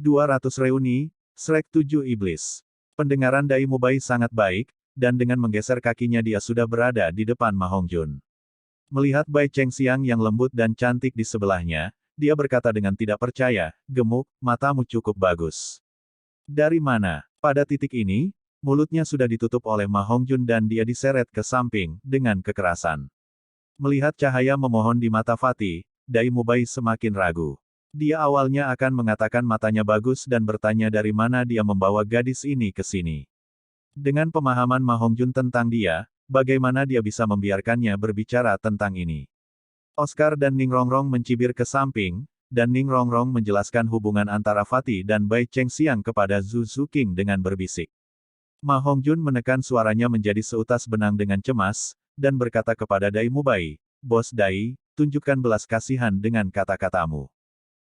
200 reuni, Shrek 7 Iblis. Pendengaran Dai Mubai sangat baik, dan dengan menggeser kakinya dia sudah berada di depan Ma Hongjun. Melihat Bai Chengxiang yang lembut dan cantik di sebelahnya, dia berkata dengan tidak percaya, gemuk, matamu cukup bagus. Dari mana? Pada titik ini, mulutnya sudah ditutup oleh Ma Hongjun dan dia diseret ke samping, dengan kekerasan. Melihat cahaya memohon di mata Fatih, Dai Mubai semakin ragu. Dia awalnya akan mengatakan matanya bagus dan bertanya dari mana dia membawa gadis ini ke sini. Dengan pemahaman Ma Hongjun tentang dia, bagaimana dia bisa membiarkannya berbicara tentang ini? Oscar dan Ning Rongrong mencibir ke samping, dan Ning Rongrong menjelaskan hubungan antara Fatih dan Bai Chengxiang kepada Zhu Zuqing dengan berbisik. Ma Hongjun menekan suaranya menjadi seutas benang dengan cemas, dan berkata kepada Dai Mubai, "Bos Dai, tunjukkan belas kasihan dengan kata-katamu.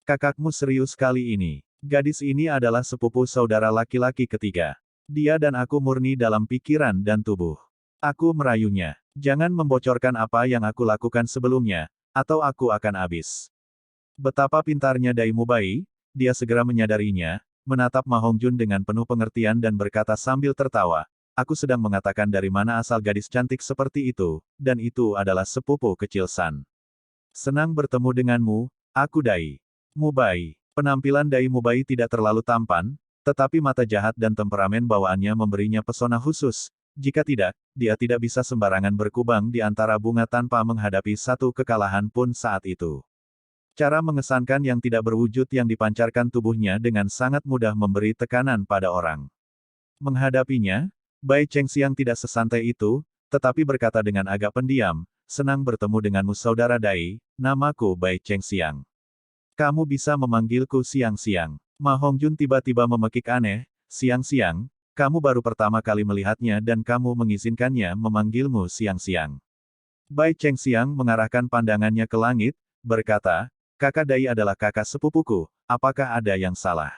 Kakakmu serius kali ini. Gadis ini adalah sepupu saudara laki-laki ketiga. Dia dan aku murni dalam pikiran dan tubuh. Aku merayunya. Jangan membocorkan apa yang aku lakukan sebelumnya, atau aku akan habis." Betapa pintarnya Dai Mubai, dia segera menyadarinya, menatap Ma Hongjun dengan penuh pengertian dan berkata sambil tertawa, "Aku sedang mengatakan dari mana asal gadis cantik seperti itu, dan itu adalah sepupu kecil San. Senang bertemu denganmu, aku Dai Mubai." Penampilan Dai Mubai tidak terlalu tampan, tetapi mata jahat dan temperamen bawaannya memberinya pesona khusus. Jika tidak, dia tidak bisa sembarangan berkubang di antara bunga tanpa menghadapi satu kekalahan pun saat itu. Cara mengesankan yang tidak berwujud yang dipancarkan tubuhnya dengan sangat mudah memberi tekanan pada orang. Menghadapinya, Bai Chengxiang tidak sesantai itu, tetapi berkata dengan agak pendiam, "Senang bertemu denganmu saudara Dai, namaku Bai Chengxiang. Kamu bisa memanggilku Siang-Siang." Ma Hongjun tiba-tiba memekik aneh, "Siang-Siang, kamu baru pertama kali melihatnya dan kamu mengizinkannya memanggilmu Siang-Siang." Bai Chengxiang mengarahkan pandangannya ke langit, berkata, "Kakak Dai adalah kakak sepupuku, apakah ada yang salah?"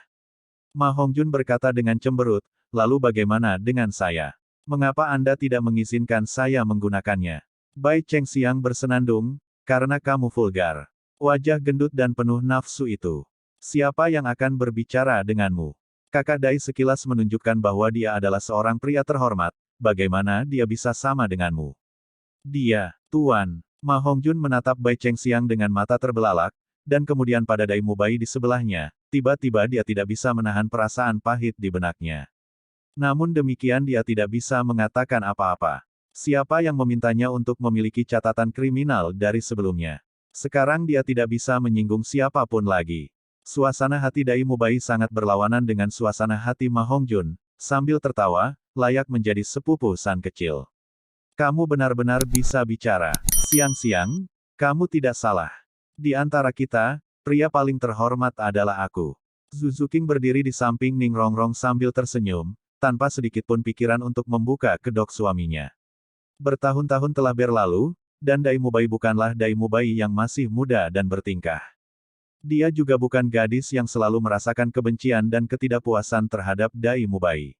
Ma Hongjun berkata dengan cemberut, "Lalu bagaimana dengan saya? Mengapa Anda tidak mengizinkan saya menggunakannya?" Bai Chengxiang bersenandung, "Karena kamu vulgar. Wajah gendut dan penuh nafsu itu. Siapa yang akan berbicara denganmu?" Kakak Dai sekilas menunjukkan bahwa dia adalah seorang pria terhormat, bagaimana dia bisa sama denganmu? Dia, Tuan. Ma Hongjun menatap Bai Chengxiang dengan mata terbelalak, dan kemudian pada Dai Mubai di sebelahnya, tiba-tiba dia tidak bisa menahan perasaan pahit di benaknya. Namun demikian dia tidak bisa mengatakan apa-apa. Siapa yang memintanya untuk memiliki catatan kriminal dari sebelumnya? Sekarang dia tidak bisa menyinggung siapapun lagi. Suasana hati Dai Mubai sangat berlawanan dengan suasana hati Ma Hongjun, sambil tertawa, layak menjadi sepupu San kecil. "Kamu benar-benar bisa bicara. Siang-Siang, kamu tidak salah. Di antara kita, pria paling terhormat adalah aku." Zhu Zuqing berdiri di samping Ning Rongrong sambil tersenyum, tanpa sedikit pun pikiran untuk membuka kedok suaminya. Bertahun-tahun telah berlalu, dan Dai Mubai bukanlah Dai Mubai yang masih muda dan bertingkah. Dia juga bukan gadis yang selalu merasakan kebencian dan ketidakpuasan terhadap Dai Mubai.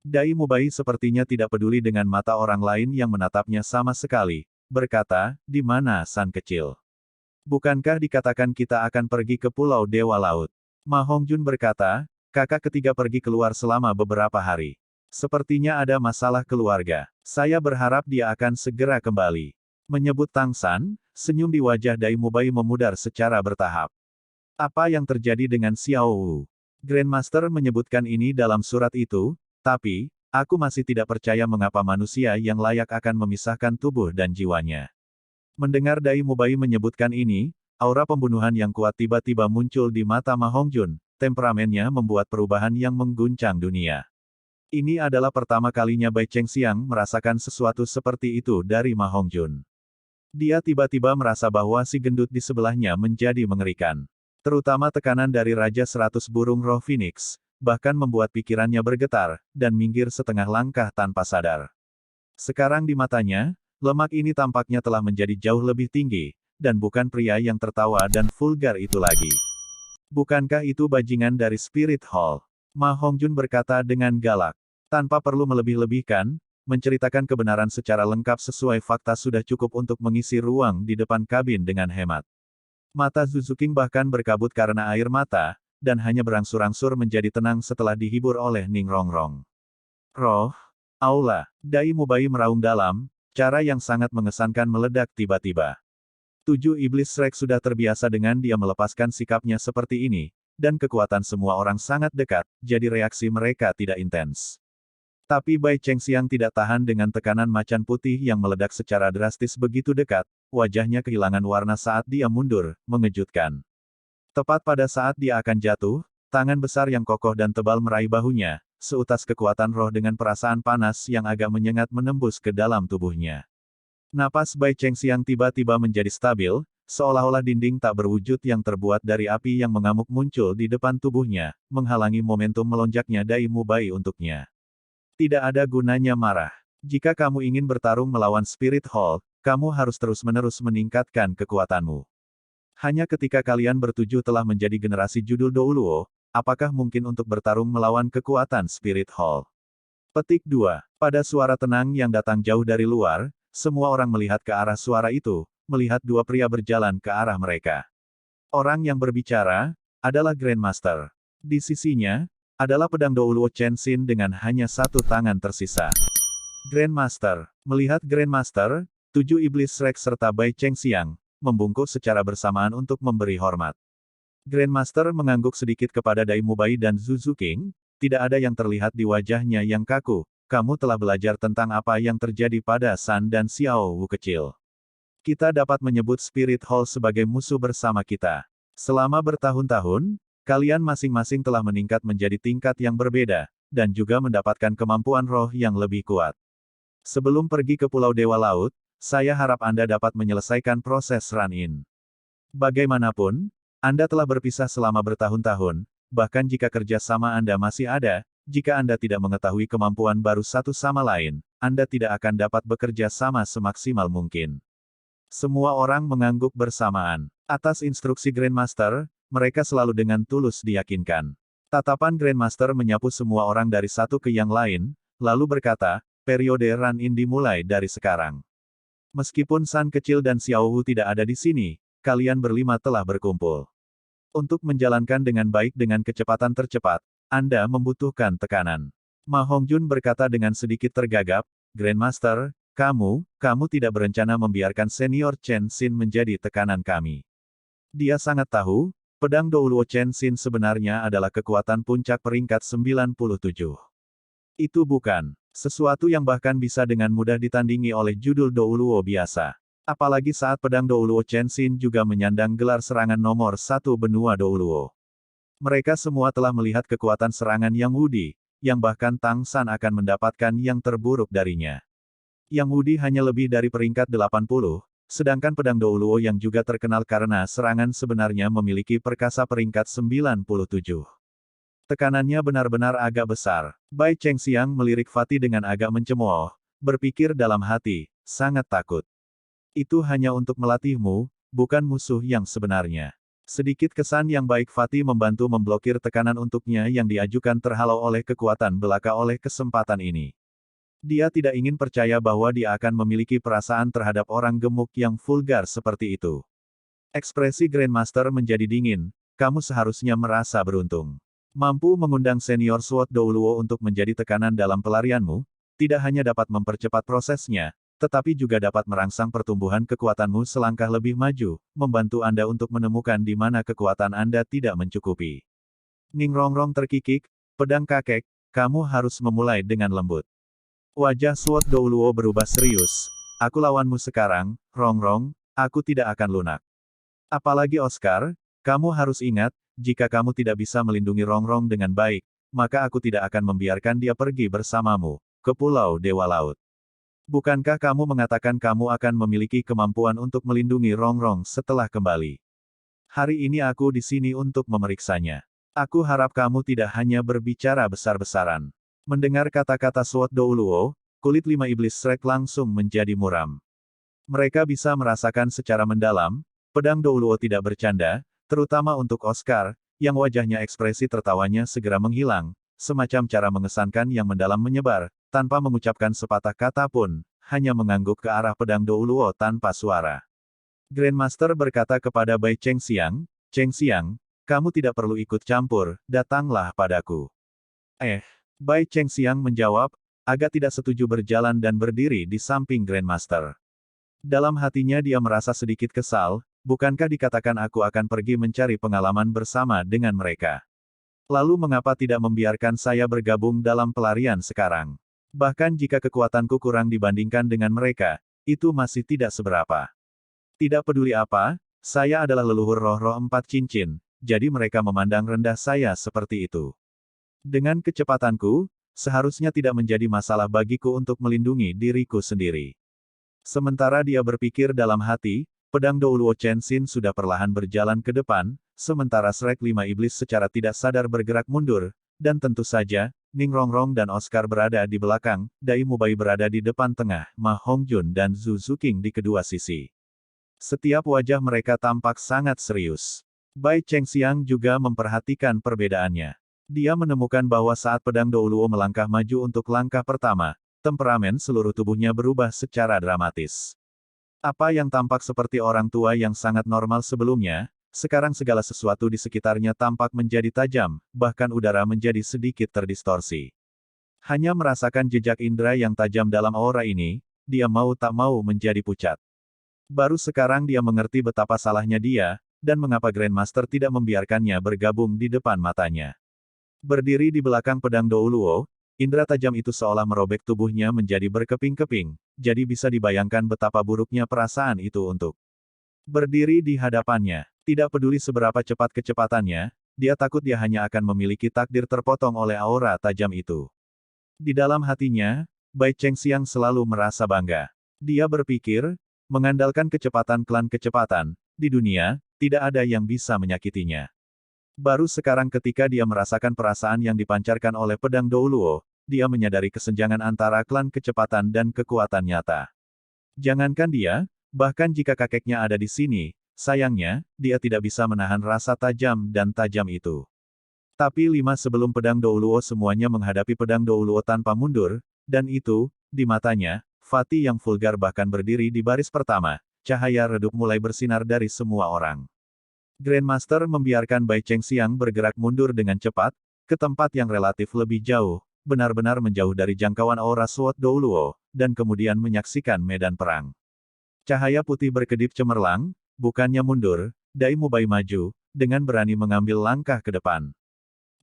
Dai Mubai sepertinya tidak peduli dengan mata orang lain yang menatapnya sama sekali, berkata, "Di mana San kecil? Bukankah dikatakan kita akan pergi ke Pulau Dewa Laut?" Ma Hongjun berkata, "Kakak ketiga pergi keluar selama beberapa hari. Sepertinya ada masalah keluarga. Saya berharap dia akan segera kembali." Menyebut Tang San, senyum di wajah Dai Mubai memudar secara bertahap. "Apa yang terjadi dengan Xiao Wu? Grandmaster menyebutkan ini dalam surat itu, tapi, aku masih tidak percaya mengapa manusia yang layak akan memisahkan tubuh dan jiwanya." Mendengar Dai Mubai menyebutkan ini, aura pembunuhan yang kuat tiba-tiba muncul di mata Ma Hongjun, temperamennya membuat perubahan yang mengguncang dunia. Ini adalah pertama kalinya Bai Chengxiang merasakan sesuatu seperti itu dari Ma Hongjun. Dia tiba-tiba merasa bahwa si gendut di sebelahnya menjadi mengerikan. Terutama tekanan dari Raja 100 Burung Roh Phoenix, bahkan membuat pikirannya bergetar, dan minggir setengah langkah tanpa sadar. Sekarang di matanya, lemak ini tampaknya telah menjadi jauh lebih tinggi, dan bukan pria yang tertawa dan vulgar itu lagi. "Bukankah itu bajingan dari Spirit Hall?" Ma Hongjun berkata dengan galak. Tanpa perlu melebih-lebihkan, menceritakan kebenaran secara lengkap sesuai fakta sudah cukup untuk mengisi ruang di depan kabin dengan hemat. Mata Zhu Zuqing bahkan berkabut karena air mata, dan hanya berangsur-angsur menjadi tenang setelah dihibur oleh Ning Rongrong. Roh, aula, Dai Mubai meraung dalam, cara yang sangat mengesankan meledak tiba-tiba. 7 iblis Shrek sudah terbiasa dengan dia melepaskan sikapnya seperti ini, dan kekuatan semua orang sangat dekat, jadi reaksi mereka tidak intens. Tapi Bai Chengxiang tidak tahan dengan tekanan macan putih yang meledak secara drastis begitu dekat, wajahnya kehilangan warna saat dia mundur, mengejutkan. Tepat pada saat dia akan jatuh, tangan besar yang kokoh dan tebal meraih bahunya, seutas kekuatan roh dengan perasaan panas yang agak menyengat menembus ke dalam tubuhnya. Napas Bai Chengxiang tiba-tiba menjadi stabil, seolah-olah dinding tak berwujud yang terbuat dari api yang mengamuk muncul di depan tubuhnya, menghalangi momentum melonjaknya Dai Mubai untuknya. Tidak ada gunanya marah. Jika kamu ingin bertarung melawan Spirit Hall, kamu harus terus-menerus meningkatkan kekuatanmu. Hanya ketika kalian bertujuh telah menjadi generasi judul Douluo, apakah mungkin untuk bertarung melawan kekuatan Spirit Hall? Petik 2. Pada suara tenang yang datang jauh dari luar, semua orang melihat ke arah suara itu, melihat dua pria berjalan ke arah mereka. Orang yang berbicara adalah Grandmaster. Di sisinya adalah pedang Douluo Chen Xin dengan hanya satu tangan tersisa. Grandmaster. Melihat Grandmaster, 7 iblis Shrek serta Bai Chengxiang membungkuk secara bersamaan untuk memberi hormat. Grandmaster mengangguk sedikit kepada Dai Mubai dan Zhu King, tidak ada yang terlihat di wajahnya yang kaku. Kamu telah belajar tentang apa yang terjadi pada San dan Xiao Wu kecil. Kita dapat menyebut Spirit Hall sebagai musuh bersama kita. Selama bertahun-tahun, kalian masing-masing telah meningkat menjadi tingkat yang berbeda, dan juga mendapatkan kemampuan roh yang lebih kuat. Sebelum pergi ke Pulau Dewa Laut, saya harap Anda dapat menyelesaikan proses run-in. Bagaimanapun, Anda telah berpisah selama bertahun-tahun, bahkan jika kerja sama Anda masih ada, jika Anda tidak mengetahui kemampuan baru satu sama lain, Anda tidak akan dapat bekerja sama semaksimal mungkin. Semua orang mengangguk bersamaan. Atas instruksi Grandmaster, mereka selalu dengan tulus diyakinkan. Tatapan Grandmaster menyapu semua orang dari satu ke yang lain, lalu berkata, periode run-in dimulai dari sekarang. Meskipun San kecil dan Xiao Wu tidak ada di sini, kalian berlima telah berkumpul. Untuk menjalankan dengan baik dengan kecepatan tercepat, Anda membutuhkan tekanan. Ma Hongjun berkata dengan sedikit tergagap, Grandmaster, kamu tidak berencana membiarkan senior Chen Xin menjadi tekanan kami. Dia sangat tahu, pedang Douluo Chen Xin sebenarnya adalah kekuatan puncak peringkat 97. Itu bukan sesuatu yang bahkan bisa dengan mudah ditandingi oleh judul Douluo biasa. Apalagi saat pedang Douluo Chen Xin juga menyandang gelar serangan nomor 1 benua Douluo. Mereka semua telah melihat kekuatan serangan Yang Wudi, yang bahkan Tang San akan mendapatkan yang terburuk darinya. Yang Wudi hanya lebih dari peringkat 80, sedangkan pedang Douluo yang juga terkenal karena serangan sebenarnya memiliki perkasa peringkat 97. Tekanannya benar-benar agak besar. Bai Chengxiang melirik Fatih dengan agak mencemooh, berpikir dalam hati, sangat takut. Itu hanya untuk melatihmu, bukan musuh yang sebenarnya. Sedikit kesan yang baik Fatih membantu memblokir tekanan untuknya yang diajukan terhalau oleh kekuatan belaka oleh kesempatan ini. Dia tidak ingin percaya bahwa dia akan memiliki perasaan terhadap orang gemuk yang vulgar seperti itu. Ekspresi Grandmaster menjadi dingin, kamu seharusnya merasa beruntung. Mampu mengundang senior Sword Douluo untuk menjadi tekanan dalam pelarianmu, tidak hanya dapat mempercepat prosesnya, tetapi juga dapat merangsang pertumbuhan kekuatanmu selangkah lebih maju, membantu Anda untuk menemukan di mana kekuatan Anda tidak mencukupi. Ning Rongrong terkikik, pedang kakek, kamu harus memulai dengan lembut. Wajah Sword Douluo berubah serius. Aku lawanmu sekarang, Rongrong, aku tidak akan lunak. Apalagi Oscar, kamu harus ingat, jika kamu tidak bisa melindungi Rongrong dengan baik, maka aku tidak akan membiarkan dia pergi bersamamu ke Pulau Dewa Laut. Bukankah kamu mengatakan kamu akan memiliki kemampuan untuk melindungi Rongrong setelah kembali? Hari ini aku di sini untuk memeriksanya. Aku harap kamu tidak hanya berbicara besar-besaran. Mendengar kata-kata Sword Douluo, kulit 5 iblis Shrek langsung menjadi muram. Mereka bisa merasakan secara mendalam, pedang Douluo tidak bercanda, terutama untuk Oscar, yang wajahnya ekspresi tertawanya segera menghilang, semacam cara mengesankan yang mendalam menyebar, tanpa mengucapkan sepatah kata pun, hanya mengangguk ke arah pedang Douluo tanpa suara. Grandmaster berkata kepada Bai Chengxiang, Chengxiang, kamu tidak perlu ikut campur, datanglah padaku. Bai Chengxiang menjawab, agak tidak setuju berjalan dan berdiri di samping Grandmaster. Dalam hatinya dia merasa sedikit kesal, bukankah dikatakan aku akan pergi mencari pengalaman bersama dengan mereka? Lalu mengapa tidak membiarkan saya bergabung dalam pelarian sekarang? Bahkan jika kekuatanku kurang dibandingkan dengan mereka, itu masih tidak seberapa. Tidak peduli apa, saya adalah leluhur roh-roh 4 cincin, jadi mereka memandang rendah saya seperti itu. Dengan kecepatanku, seharusnya tidak menjadi masalah bagiku untuk melindungi diriku sendiri. Sementara dia berpikir dalam hati, pedang Douluo Chenxin sudah perlahan berjalan ke depan, sementara Shrek 5 Iblis secara tidak sadar bergerak mundur, dan tentu saja, Ning Rongrong dan Oscar berada di belakang, Dai Mubai berada di depan tengah, Ma Hongjun dan Zhu Zuqing di kedua sisi. Setiap wajah mereka tampak sangat serius. Bai Chengxiang juga memperhatikan perbedaannya. Dia menemukan bahwa saat pedang Douluo melangkah maju untuk langkah pertama, temperamen seluruh tubuhnya berubah secara dramatis. Apa yang tampak seperti orang tua yang sangat normal sebelumnya, sekarang segala sesuatu di sekitarnya tampak menjadi tajam, bahkan udara menjadi sedikit terdistorsi. Hanya merasakan jejak indera yang tajam dalam aura ini, dia mau tak mau menjadi pucat. Baru sekarang dia mengerti betapa salahnya dia, dan mengapa Grandmaster tidak membiarkannya bergabung di depan matanya. Berdiri di belakang pedang Douluo, indera tajam itu seolah merobek tubuhnya menjadi berkeping-keping, jadi bisa dibayangkan betapa buruknya perasaan itu untuk berdiri di hadapannya. Tidak peduli seberapa cepat kecepatannya, dia takut dia hanya akan memiliki takdir terpotong oleh aura tajam itu. Di dalam hatinya, Bai Chengxiang selalu merasa bangga. Dia berpikir, mengandalkan kecepatan klan kecepatan, di dunia, tidak ada yang bisa menyakitinya. Baru sekarang ketika dia merasakan perasaan yang dipancarkan oleh pedang Douluo, dia menyadari kesenjangan antara klan kecepatan dan kekuatan nyata. Jangankan dia, bahkan jika kakeknya ada di sini, sayangnya, dia tidak bisa menahan rasa tajam dan tajam itu. Tapi 5 sebelum pedang Douluo semuanya menghadapi pedang Douluo tanpa mundur, dan itu, di matanya, Fatih yang vulgar bahkan berdiri di baris pertama, cahaya redup mulai bersinar dari semua orang. Grandmaster membiarkan Bai Chengxiang bergerak mundur dengan cepat, ke tempat yang relatif lebih jauh, benar-benar menjauh dari jangkauan aura Sword Douluo, dan kemudian menyaksikan medan perang. Cahaya putih berkedip cemerlang, bukannya mundur, Dai Mubai maju, dengan berani mengambil langkah ke depan.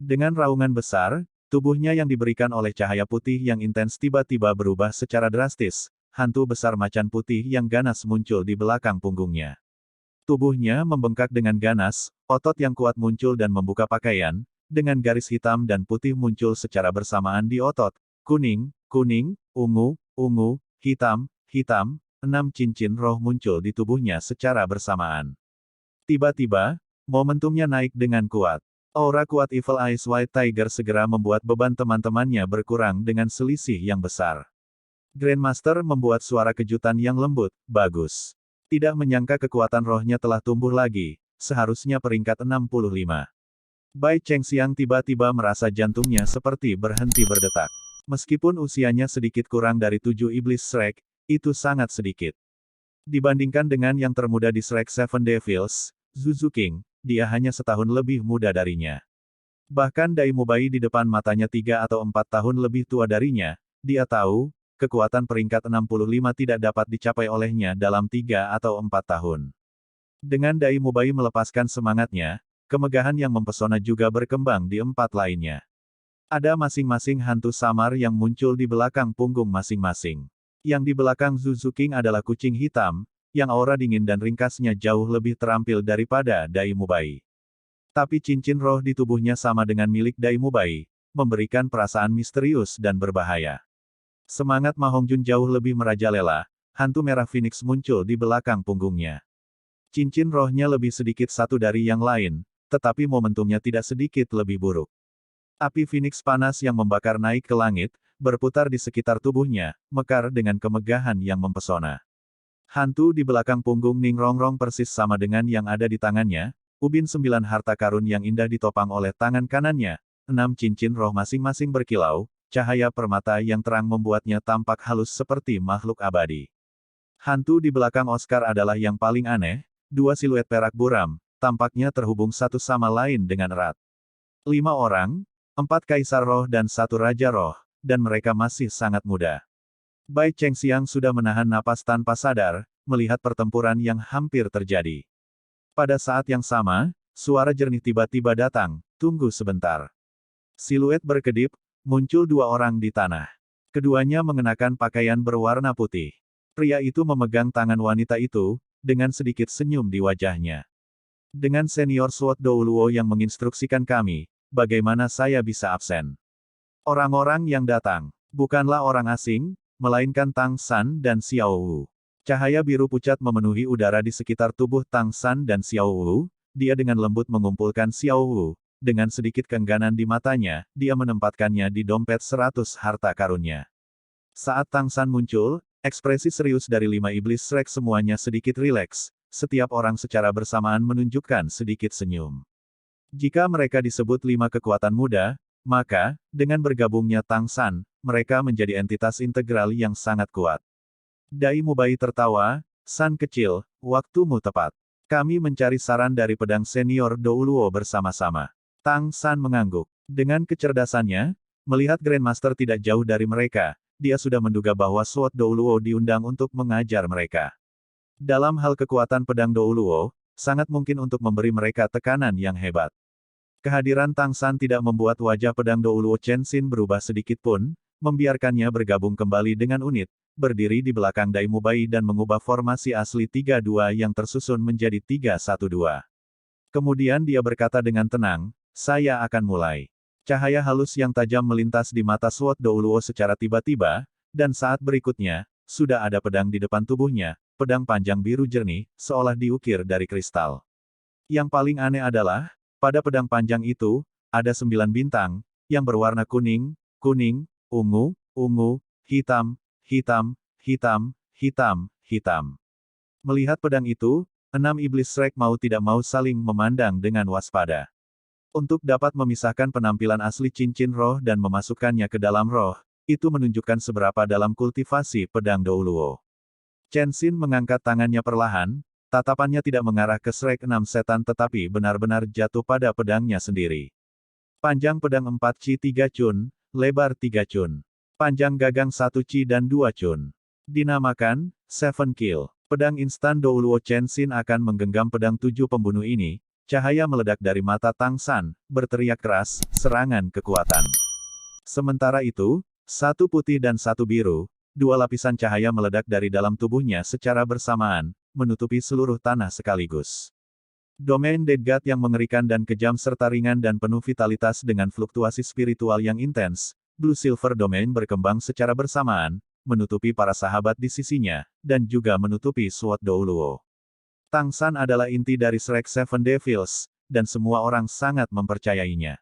Dengan raungan besar, tubuhnya yang diberikan oleh cahaya putih yang intens tiba-tiba berubah secara drastis, hantu besar macan putih yang ganas muncul di belakang punggungnya. Tubuhnya membengkak dengan ganas, otot yang kuat muncul dan membuka pakaian, dengan garis hitam dan putih muncul secara bersamaan di otot, kuning, kuning, ungu, ungu, hitam, hitam, 6 cincin roh muncul di tubuhnya secara bersamaan. Tiba-tiba, momentumnya naik dengan kuat. Aura kuat Evil Eyes White Tiger segera membuat beban teman-temannya berkurang dengan selisih yang besar. Grandmaster membuat suara kejutan yang lembut, bagus. Tidak menyangka kekuatan rohnya telah tumbuh lagi, seharusnya peringkat 65. Bai Chengxiang tiba-tiba merasa jantungnya seperti berhenti berdetak. Meskipun usianya sedikit kurang dari 7 iblis Shrek, itu sangat sedikit. Dibandingkan dengan yang termuda di Shrek Seven Devils, Zhu Zuqing, dia hanya setahun lebih muda darinya. Bahkan Dai Mubai di depan matanya 3 atau 4 tahun lebih tua darinya, dia tahu, kekuatan peringkat 65 tidak dapat dicapai olehnya dalam 3 atau 4 tahun. Dengan Dai Mubai melepaskan semangatnya, kemegahan yang mempesona juga berkembang di 4 lainnya. Ada masing-masing hantu samar yang muncul di belakang punggung masing-masing. Yang di belakang Zhu Zuqing adalah kucing hitam, yang aura dingin dan ringkasnya jauh lebih terampil daripada Dai Mubai. Tapi cincin roh di tubuhnya sama dengan milik Dai Mubai, memberikan perasaan misterius dan berbahaya. Semangat Ma Hongjun jauh lebih merajalela, hantu merah Phoenix muncul di belakang punggungnya. Cincin rohnya lebih sedikit satu dari yang lain, tetapi momentumnya tidak sedikit lebih buruk. Api Phoenix panas yang membakar naik ke langit, berputar di sekitar tubuhnya, mekar dengan kemegahan yang mempesona. Hantu di belakang punggung Ning Rongrong persis sama dengan yang ada di tangannya, ubin 9 harta karun yang indah ditopang oleh tangan kanannya, 6 cincin roh masing-masing berkilau, cahaya permata yang terang membuatnya tampak halus seperti makhluk abadi. Hantu di belakang Oscar adalah yang paling aneh, 2 siluet perak buram, tampaknya terhubung satu sama lain dengan erat. 5 orang, 4 kaisar roh dan 1 raja roh, dan mereka masih sangat muda. Bai Chengxiang sudah menahan napas tanpa sadar, melihat pertempuran yang hampir terjadi. Pada saat yang sama, suara jernih tiba-tiba datang, tunggu sebentar. Siluet berkedip, muncul 2 orang di tanah. Keduanya mengenakan pakaian berwarna putih. Pria itu memegang tangan wanita itu, dengan sedikit senyum di wajahnya. Dengan senior Sword Douluo yang menginstruksikan kami, bagaimana saya bisa absen? Orang-orang yang datang, bukanlah orang asing, melainkan Tang San dan Xiao Wu. Cahaya biru pucat memenuhi udara di sekitar tubuh Tang San dan Xiao Wu, dia dengan lembut mengumpulkan Xiao Wu, dengan sedikit keengganan di matanya, dia menempatkannya di dompet 100 harta karunnya. Saat Tang San muncul, ekspresi serius dari 5 iblis Shrek semuanya sedikit rileks, setiap orang secara bersamaan menunjukkan sedikit senyum. Jika mereka disebut 5 kekuatan muda, maka, dengan bergabungnya Tang San, mereka menjadi entitas integral yang sangat kuat. Dai Mubai tertawa, San kecil, waktumu tepat. Kami mencari saran dari pedang senior Douluo bersama-sama. Tang San mengangguk. Dengan kecerdasannya, melihat Grandmaster tidak jauh dari mereka, dia sudah menduga bahwa Sword Douluo diundang untuk mengajar mereka. Dalam hal kekuatan pedang Douluo, sangat mungkin untuk memberi mereka tekanan yang hebat. Kehadiran Tang San tidak membuat wajah pedang Douluo Chenxin berubah sedikit pun, membiarkannya bergabung kembali dengan unit, berdiri di belakang Dai Mubai dan mengubah formasi asli 3-2 yang tersusun menjadi 3-1-2. Kemudian dia berkata dengan tenang, saya akan mulai. Cahaya halus yang tajam melintas di mata Sword Douluo secara tiba-tiba, dan saat berikutnya, sudah ada pedang di depan tubuhnya, pedang panjang biru jernih, seolah diukir dari kristal. Yang paling aneh adalah, pada pedang panjang itu, ada 9 bintang, yang berwarna kuning, kuning, ungu, ungu, hitam, hitam, hitam, hitam, hitam. Melihat pedang itu, 6 iblis Shrek mau tidak mau saling memandang dengan waspada. Untuk dapat memisahkan penampilan asli cincin roh dan memasukkannya ke dalam roh, itu menunjukkan seberapa dalam kultivasi pedang Douluo. Chenxin mengangkat tangannya perlahan, tatapannya tidak mengarah ke Shrek 6 setan tetapi benar-benar jatuh pada pedangnya sendiri. Panjang pedang 4 Ci 3 Cun, lebar 3 Cun. Panjang gagang 1 Ci dan 2 Cun. Dinamakan, Seven Kill. Pedang instan Douluo Chenxin akan menggenggam pedang 7 pembunuh ini, cahaya meledak dari mata Tang San, berteriak keras, serangan kekuatan. Sementara itu, 1 putih dan 1 biru, 2 lapisan cahaya meledak dari dalam tubuhnya secara bersamaan, menutupi seluruh tanah sekaligus. Domain Dead God yang mengerikan dan kejam serta ringan dan penuh vitalitas dengan fluktuasi spiritual yang intens, Blue Silver Domain berkembang secara bersamaan, menutupi para sahabat di sisinya, dan juga menutupi Sword Douluo. Tang San adalah inti dari Shrek Seven Devils, dan semua orang sangat mempercayainya.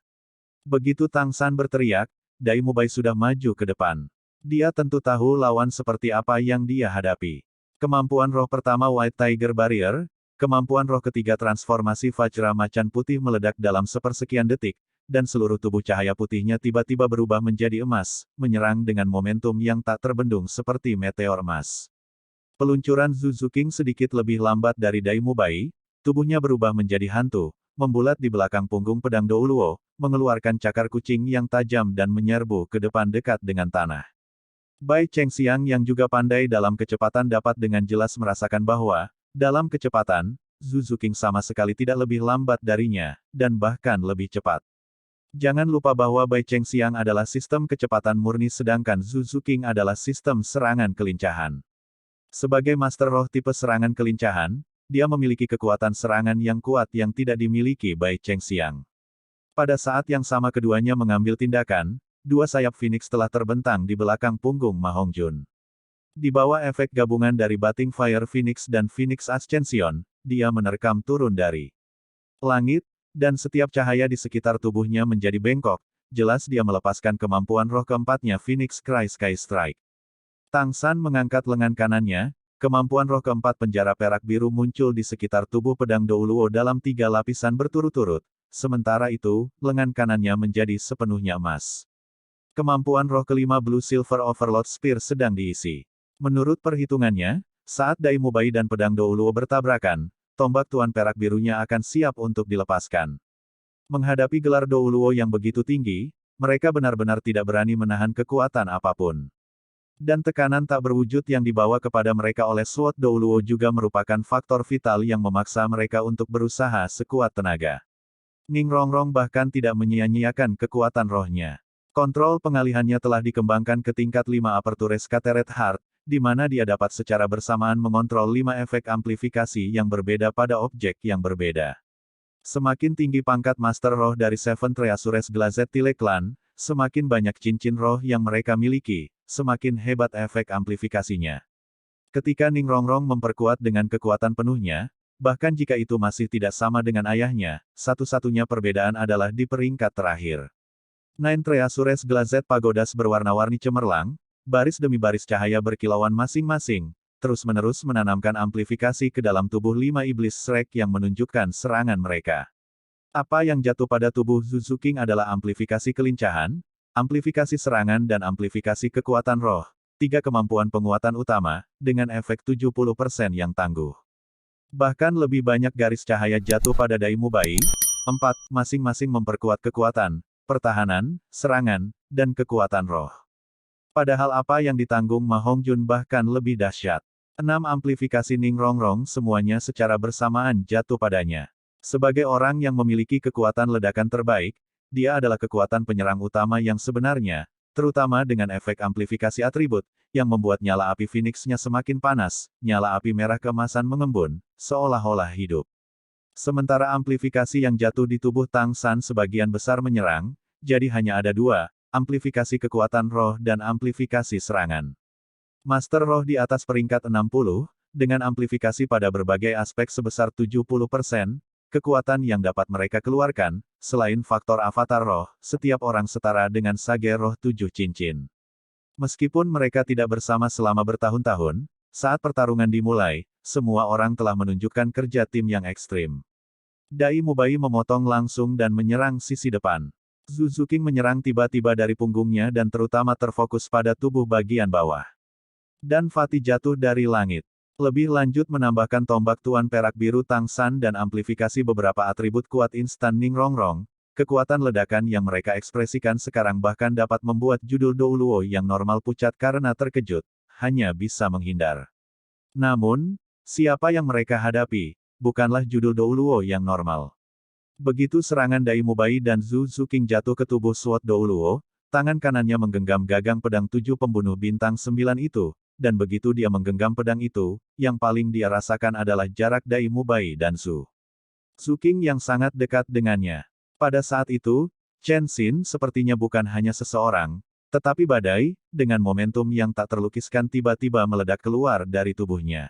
Begitu Tang San berteriak, Dai Mubai sudah maju ke depan. Dia tentu tahu lawan seperti apa yang dia hadapi. Kemampuan roh pertama White Tiger Barrier, kemampuan roh ketiga transformasi Vajra Macan Putih meledak dalam sepersekian detik, dan seluruh tubuh cahaya putihnya tiba-tiba berubah menjadi emas, menyerang dengan momentum yang tak terbendung seperti meteor emas. Peluncuran Zuzu King sedikit lebih lambat dari Dai Mubai, tubuhnya berubah menjadi hantu, membulat di belakang punggung pedang Douluo, mengeluarkan cakar kucing yang tajam dan menyerbu ke depan dekat dengan tanah. Bai Chengxiang yang juga pandai dalam kecepatan dapat dengan jelas merasakan bahwa, dalam kecepatan, Zuzu King sama sekali tidak lebih lambat darinya, dan bahkan lebih cepat. Jangan lupa bahwa Bai Chengxiang adalah sistem kecepatan murni sedangkan Zuzu King adalah sistem serangan kelincahan. Sebagai master roh tipe serangan kelincahan, dia memiliki kekuatan serangan yang kuat yang tidak dimiliki Bai Chengxiang. Pada saat yang sama keduanya mengambil tindakan, 2 sayap Phoenix telah terbentang di belakang punggung Ma Hongjun. Di bawah efek gabungan dari Bating Fire Phoenix dan Phoenix Ascension, dia menerkam turun dari langit, dan setiap cahaya di sekitar tubuhnya menjadi bengkok, jelas dia melepaskan kemampuan roh keempatnya Phoenix Cry Sky Strike. Tang San mengangkat lengan kanannya, kemampuan roh keempat penjara perak biru muncul di sekitar tubuh pedang Douluo dalam 3 lapisan berturut-turut, sementara itu, lengan kanannya menjadi sepenuhnya emas. Kemampuan roh kelima Blue Silver Overload Spear sedang diisi. Menurut perhitungannya, saat Dai Mubai dan pedang Douluo bertabrakan, tombak Tuan Perak Birunya akan siap untuk dilepaskan. Menghadapi gelar Douluo yang begitu tinggi, mereka benar-benar tidak berani menahan kekuatan apapun. Dan tekanan tak berwujud yang dibawa kepada mereka oleh Sword Douluo juga merupakan faktor vital yang memaksa mereka untuk berusaha sekuat tenaga. Ning Rongrong bahkan tidak menyia-nyiakan kekuatan rohnya. Kontrol pengalihannya telah dikembangkan ke tingkat 5 Aperture Scattered Heart, di mana dia dapat secara bersamaan mengontrol 5 efek amplifikasi yang berbeda pada objek yang berbeda. Semakin tinggi pangkat Master Roh dari Seven Treasures Glazed Tile Clan, semakin banyak cincin roh yang mereka miliki, semakin hebat efek amplifikasinya. Ketika Ning Rongrong memperkuat dengan kekuatan penuhnya, bahkan jika itu masih tidak sama dengan ayahnya, satu-satunya perbedaan adalah di peringkat terakhir. Nine Treasures Glazed Pagodas berwarna-warni cemerlang, baris demi baris cahaya berkilauan masing-masing, terus-menerus menanamkan amplifikasi ke dalam tubuh 5 iblis Shrek yang menunjukkan serangan mereka. Apa yang jatuh pada tubuh Zuzu King adalah amplifikasi kelincahan, amplifikasi serangan dan amplifikasi kekuatan roh, 3 kemampuan penguatan utama, dengan efek 70% yang tangguh. Bahkan lebih banyak garis cahaya jatuh pada Dai Mubai, 4, masing-masing memperkuat kekuatan, pertahanan, serangan, dan kekuatan roh. Padahal apa yang ditanggung Ma Hongjun bahkan lebih dahsyat. 6 amplifikasi Ning Rongrong semuanya secara bersamaan jatuh padanya. Sebagai orang yang memiliki kekuatan ledakan terbaik, dia adalah kekuatan penyerang utama yang sebenarnya, terutama dengan efek amplifikasi atribut, yang membuat nyala api Phoenix-nya semakin panas, nyala api merah keemasan mengembun, seolah-olah hidup. Sementara amplifikasi yang jatuh di tubuh Tang San sebagian besar menyerang, jadi hanya ada 2, amplifikasi kekuatan roh dan amplifikasi serangan. Master Roh di atas peringkat 60, dengan amplifikasi pada berbagai aspek sebesar 70%, kekuatan yang dapat mereka keluarkan, selain faktor avatar roh, setiap orang setara dengan sage roh 7 cincin. Meskipun mereka tidak bersama selama bertahun-tahun, saat pertarungan dimulai, semua orang telah menunjukkan kerja tim yang ekstrim. Dai Mubai memotong langsung dan menyerang sisi depan. Zuzu King menyerang tiba-tiba dari punggungnya dan terutama terfokus pada tubuh bagian bawah. Dan Fatih jatuh dari langit. Lebih lanjut menambahkan tombak Tuan Perak Biru Tang San dan amplifikasi beberapa atribut kuat instan Ning Rongrong, kekuatan ledakan yang mereka ekspresikan sekarang bahkan dapat membuat judul Douluo yang normal pucat karena terkejut, hanya bisa menghindar. Namun, siapa yang mereka hadapi, bukanlah judul Douluo yang normal. Begitu serangan Dai Mubai dan Zuzu King jatuh ke tubuh Sword Douluo, tangan kanannya menggenggam gagang pedang 7 pembunuh bintang 9 itu, dan begitu dia menggenggam pedang itu, yang paling dia rasakan adalah jarak Dai Mubai dan Zuzu King yang sangat dekat dengannya. Pada saat itu, Chen Xin sepertinya bukan hanya seseorang, tetapi badai, dengan momentum yang tak terlukiskan tiba-tiba meledak keluar dari tubuhnya.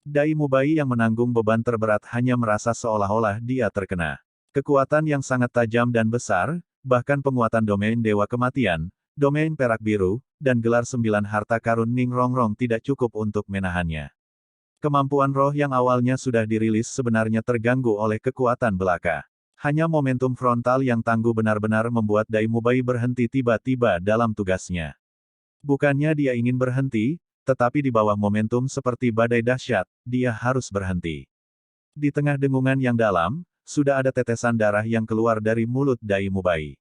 Dai Mubai yang menanggung beban terberat hanya merasa seolah-olah dia terkena kekuatan yang sangat tajam dan besar, bahkan penguatan domain Dewa Kematian, domain Perak Biru, dan gelar 9 harta karun Ning Rongrong tidak cukup untuk menahannya. Kemampuan roh yang awalnya sudah dirilis sebenarnya terganggu oleh kekuatan belaka. Hanya momentum frontal yang tangguh benar-benar membuat Dai Mubai berhenti tiba-tiba dalam tugasnya. Bukannya dia ingin berhenti, tetapi di bawah momentum seperti badai dahsyat, dia harus berhenti. Di tengah dengungan yang dalam, sudah ada tetesan darah yang keluar dari mulut Dai Mubai.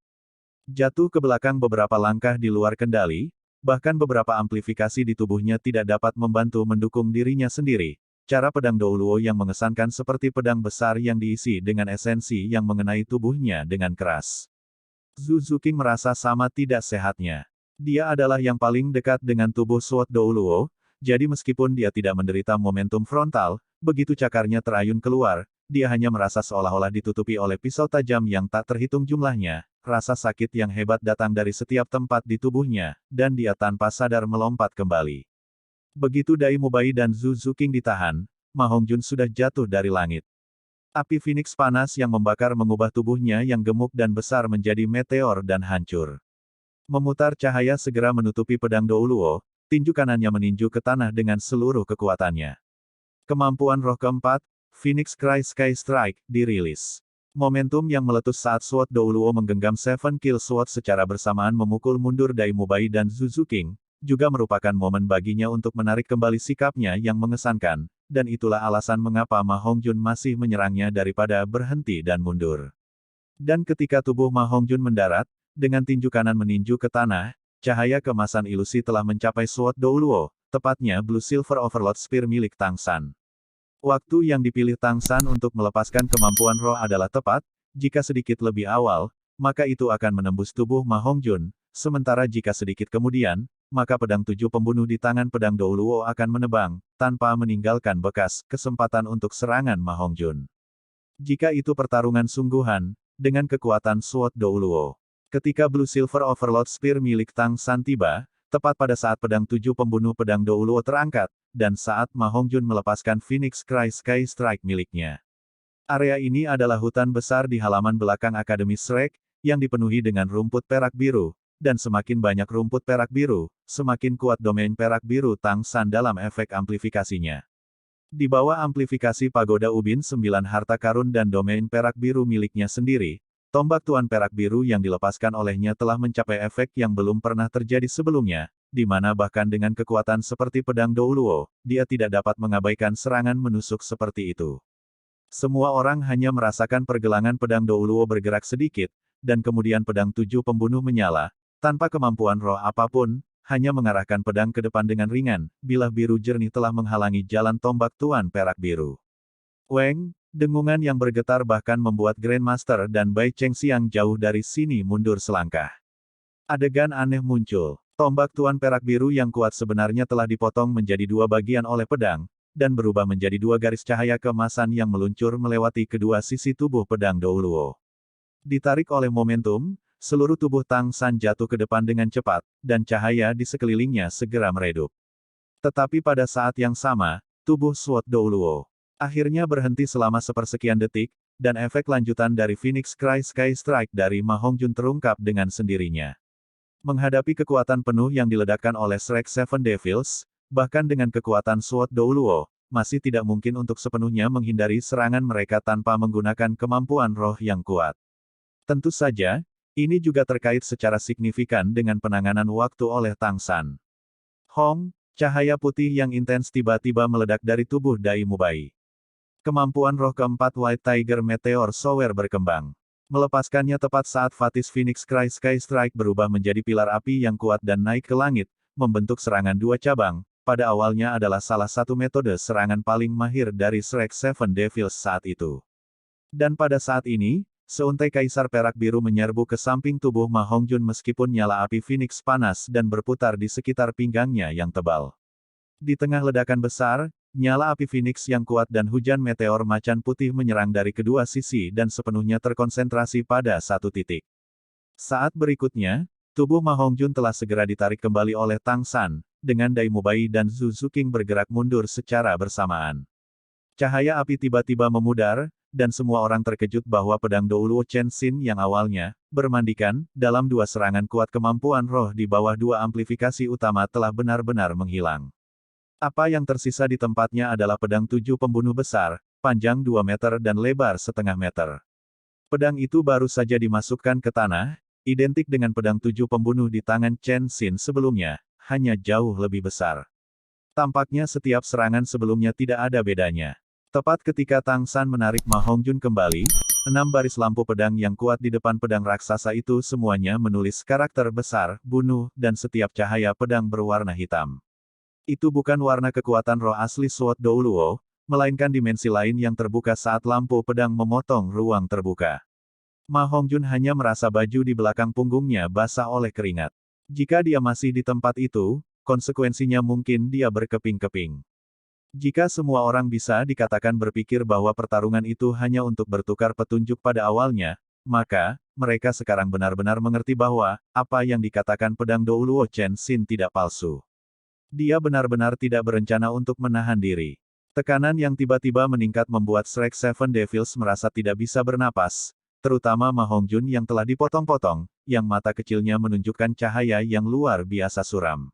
Jatuh ke belakang beberapa langkah di luar kendali, bahkan beberapa amplifikasi di tubuhnya tidak dapat membantu mendukung dirinya sendiri. Cara pedang Douluo yang mengesankan seperti pedang besar yang diisi dengan esensi yang mengenai tubuhnya dengan keras. Zuzu King merasa sama tidak sehatnya. Dia adalah yang paling dekat dengan tubuh Sword Douluo, jadi meskipun dia tidak menderita momentum frontal, begitu cakarnya terayun keluar, dia hanya merasa seolah-olah ditutupi oleh pisau tajam yang tak terhitung jumlahnya, rasa sakit yang hebat datang dari setiap tempat di tubuhnya, dan dia tanpa sadar melompat kembali. Begitu Dai Mubai dan Zuzu King ditahan, Ma Hongjun sudah jatuh dari langit. Api Phoenix panas yang membakar mengubah tubuhnya yang gemuk dan besar menjadi meteor dan hancur. Memutar cahaya segera menutupi pedang Douluo, tinju kanannya meninju ke tanah dengan seluruh kekuatannya. Kemampuan roh keempat, Phoenix Cry Sky Strike, dirilis. Momentum yang meletus saat Sword Douluo menggenggam Seven Kill Sword secara bersamaan memukul mundur Dai Mubai dan Zuzu King, juga merupakan momen baginya untuk menarik kembali sikapnya yang mengesankan, dan itulah alasan mengapa Ma Hongjun masih menyerangnya daripada berhenti dan mundur. Dan ketika tubuh Ma Hongjun mendarat, dengan tinju kanan meninju ke tanah, cahaya keemasan ilusi telah mencapai Sword Douluo, tepatnya Blue Silver Overlord Spear milik Tang San. Waktu yang dipilih Tang San untuk melepaskan kemampuan roh adalah tepat, jika sedikit lebih awal, maka itu akan menembus tubuh Ma Hongjun, sementara jika sedikit kemudian, maka pedang tujuh pembunuh di tangan pedang Douluo akan menebang, tanpa meninggalkan bekas, kesempatan untuk serangan Ma Hongjun. Jika itu pertarungan sungguhan, dengan kekuatan Sword Douluo. Ketika Blue Silver Overlord Spear milik Tang San tiba, tepat pada saat pedang tujuh pembunuh pedang Douluo terangkat, dan saat Ma Hongjun melepaskan Phoenix Cry Sky Strike miliknya. Area ini adalah hutan besar di halaman belakang Akademi Shrek, yang dipenuhi dengan rumput perak biru, dan semakin banyak rumput perak biru, semakin kuat domain perak biru Tang San dalam efek amplifikasinya. Di bawah amplifikasi Pagoda Ubin 9 harta karun dan domain perak biru miliknya sendiri, tombak Tuan Perak Biru yang dilepaskan olehnya telah mencapai efek yang belum pernah terjadi sebelumnya, di mana bahkan dengan kekuatan seperti pedang Douluo, dia tidak dapat mengabaikan serangan menusuk seperti itu. Semua orang hanya merasakan pergelangan pedang Douluo bergerak sedikit, dan kemudian pedang tujuh pembunuh menyala, tanpa kemampuan roh apapun, hanya mengarahkan pedang ke depan dengan ringan, bilah biru jernih telah menghalangi jalan tombak Tuan Perak Biru. Weng, dengungan yang bergetar bahkan membuat Grandmaster dan Bai Chengxiang jauh dari sini mundur selangkah. Adegan aneh muncul. Tombak Tuan Perak Biru yang kuat sebenarnya telah dipotong menjadi dua bagian oleh pedang, dan berubah menjadi dua garis cahaya keemasan yang meluncur melewati kedua sisi tubuh pedang Douluo. Ditarik oleh momentum, seluruh tubuh Tang San jatuh ke depan dengan cepat, dan cahaya di sekelilingnya segera meredup. Tetapi pada saat yang sama, tubuh Sword Douluo akhirnya berhenti selama sepersekian detik, dan efek lanjutan dari Phoenix Cry Sky Strike dari Ma Hongjun terungkap dengan sendirinya. Menghadapi kekuatan penuh yang diledakkan oleh Shrek Seven Devils, bahkan dengan kekuatan Sword Douluo, masih tidak mungkin untuk sepenuhnya menghindari serangan mereka tanpa menggunakan kemampuan roh yang kuat. Tentu saja, ini juga terkait secara signifikan dengan penanganan waktu oleh Tang San. Hong, cahaya putih yang intens tiba-tiba meledak dari tubuh Dai Mubai. Kemampuan roh keempat White Tiger Meteor Shower berkembang. Melepaskannya tepat saat Fatis Phoenix Cry Sky Strike berubah menjadi pilar api yang kuat dan naik ke langit, membentuk serangan dua cabang, pada awalnya adalah salah satu metode serangan paling mahir dari Shrek Seven Devils saat itu. Dan pada saat ini, seuntai Kaisar Perak Biru menyerbu ke samping tubuh Ma Hongjun meskipun nyala api Phoenix panas dan berputar di sekitar pinggangnya yang tebal. Di tengah ledakan besar, nyala api Phoenix yang kuat dan hujan meteor macan putih menyerang dari kedua sisi dan sepenuhnya terkonsentrasi pada satu titik. Saat berikutnya, tubuh Ma Hongjun telah segera ditarik kembali oleh Tang San, dengan Dai Mubai dan Zhu Zuqing bergerak mundur secara bersamaan. Cahaya api tiba-tiba memudar, dan semua orang terkejut bahwa pedang Douluo Chen Xin yang awalnya bermandikan dalam dua serangan kuat kemampuan roh di bawah dua amplifikasi utama telah benar-benar menghilang. Apa yang tersisa di tempatnya adalah pedang tujuh pembunuh besar, panjang 2 meter dan lebar setengah meter. Pedang itu baru saja dimasukkan ke tanah, identik dengan pedang tujuh pembunuh di tangan Chen Xin sebelumnya, hanya jauh lebih besar. Tampaknya setiap serangan sebelumnya tidak ada bedanya. Tepat ketika Tang San menarik Ma Hongjun kembali, 6 baris lampu pedang yang kuat di depan pedang raksasa itu semuanya menulis karakter besar, bunuh, dan setiap cahaya pedang berwarna hitam. Itu bukan warna kekuatan roh asli Sword Douluo, melainkan dimensi lain yang terbuka saat lampu pedang memotong ruang terbuka. Ma Hongjun hanya merasa baju di belakang punggungnya basah oleh keringat. Jika dia masih di tempat itu, konsekuensinya mungkin dia berkeping-keping. Jika semua orang bisa dikatakan berpikir bahwa pertarungan itu hanya untuk bertukar petunjuk pada awalnya, maka, mereka sekarang benar-benar mengerti bahwa, apa yang dikatakan pedang Douluo Chen Xin tidak palsu. Dia benar-benar tidak berencana untuk menahan diri. Tekanan yang tiba-tiba meningkat membuat Shrek Seven Devils merasa tidak bisa bernapas, terutama Ma Hongjun yang telah dipotong-potong, yang mata kecilnya menunjukkan cahaya yang luar biasa suram.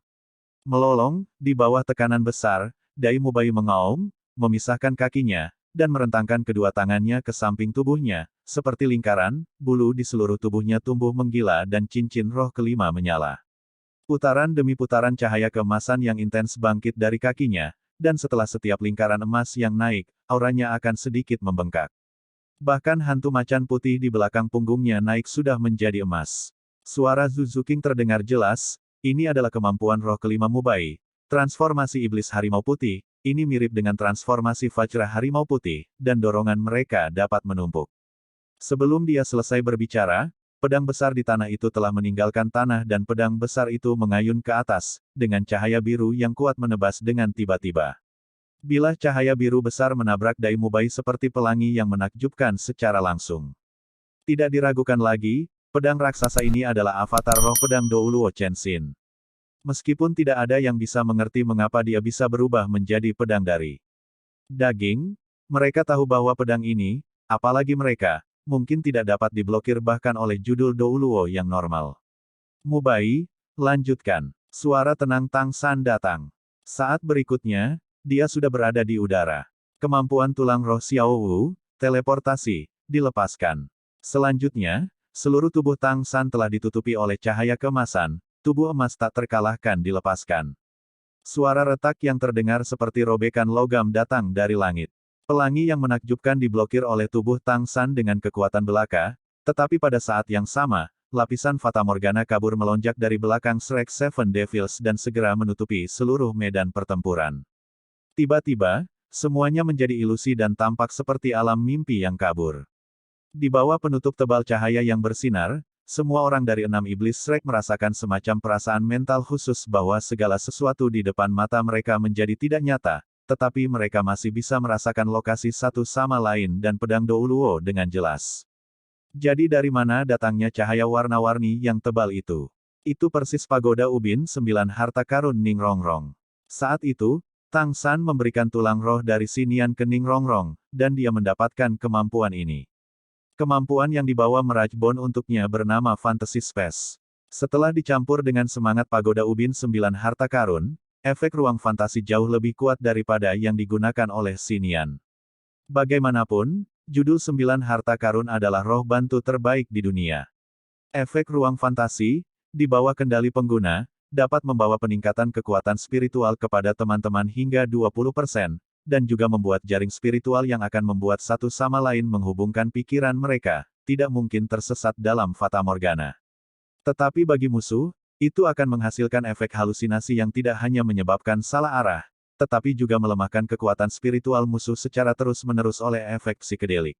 Melolong, di bawah tekanan besar, Dai Mubai mengaum, memisahkan kakinya, dan merentangkan kedua tangannya ke samping tubuhnya, seperti lingkaran, bulu di seluruh tubuhnya tumbuh menggila dan cincin roh kelima menyala. Putaran demi putaran cahaya keemasan yang intens bangkit dari kakinya, dan setelah setiap lingkaran emas yang naik, auranya akan sedikit membengkak. Bahkan hantu macan putih di belakang punggungnya naik sudah menjadi emas. Suara Zuzuking terdengar jelas, ini adalah kemampuan roh kelima Mubai. Transformasi iblis harimau putih, ini mirip dengan transformasi Vajra harimau putih, dan dorongan mereka dapat menumpuk. Sebelum dia selesai berbicara, pedang besar di tanah itu telah meninggalkan tanah dan pedang besar itu mengayun ke atas, dengan cahaya biru yang kuat menebas dengan tiba-tiba. Bilah cahaya biru besar menabrak Dai Mubai seperti pelangi yang menakjubkan secara langsung. Tidak diragukan lagi, pedang raksasa ini adalah avatar roh pedang Douluo Chenshin. Meskipun tidak ada yang bisa mengerti mengapa dia bisa berubah menjadi pedang dari daging, mereka tahu bahwa pedang ini, apalagi mereka, mungkin tidak dapat diblokir bahkan oleh judul Douluo yang normal. Mubai, lanjutkan. Suara tenang Tang San datang. Saat berikutnya, dia sudah berada di udara. Kemampuan tulang roh Xiao Wu, teleportasi, dilepaskan. Selanjutnya, seluruh tubuh Tang San telah ditutupi oleh cahaya keemasan, tubuh emas tak terkalahkan dilepaskan. Suara retak yang terdengar seperti robekan logam datang dari langit. Pelangi yang menakjubkan diblokir oleh tubuh Tang San dengan kekuatan belaka, tetapi pada saat yang sama, lapisan Fata Morgana kabur melonjak dari belakang Shrek Seven Devils dan segera menutupi seluruh medan pertempuran. Tiba-tiba, semuanya menjadi ilusi dan tampak seperti alam mimpi yang kabur. Di bawah penutup tebal cahaya yang bersinar, semua orang dari 6 iblis Shrek merasakan semacam perasaan mental khusus bahwa segala sesuatu di depan mata mereka menjadi tidak nyata, tetapi mereka masih bisa merasakan lokasi satu sama lain dan pedang Douluo dengan jelas. Jadi dari mana datangnya cahaya warna-warni yang tebal itu? Itu persis pagoda ubin 9 harta karun Ning Rongrong. Saat itu, Tang San memberikan tulang roh dari Sinian ke Ning Rongrong, dan dia mendapatkan kemampuan ini. Kemampuan yang dibawa Merajbon untuknya bernama Fantasy Space. Setelah dicampur dengan semangat pagoda ubin 9 harta karun, efek ruang fantasi jauh lebih kuat daripada yang digunakan oleh Sinian. Bagaimanapun, judul 9 harta karun adalah roh bantu terbaik di dunia. Efek ruang fantasi, di bawah kendali pengguna, dapat membawa peningkatan kekuatan spiritual kepada teman-teman hingga 20%, dan juga membuat jaring spiritual yang akan membuat satu sama lain menghubungkan pikiran mereka, tidak mungkin tersesat dalam Fata Morgana. Tetapi bagi musuh, itu akan menghasilkan efek halusinasi yang tidak hanya menyebabkan salah arah, tetapi juga melemahkan kekuatan spiritual musuh secara terus-menerus oleh efek psikedelik.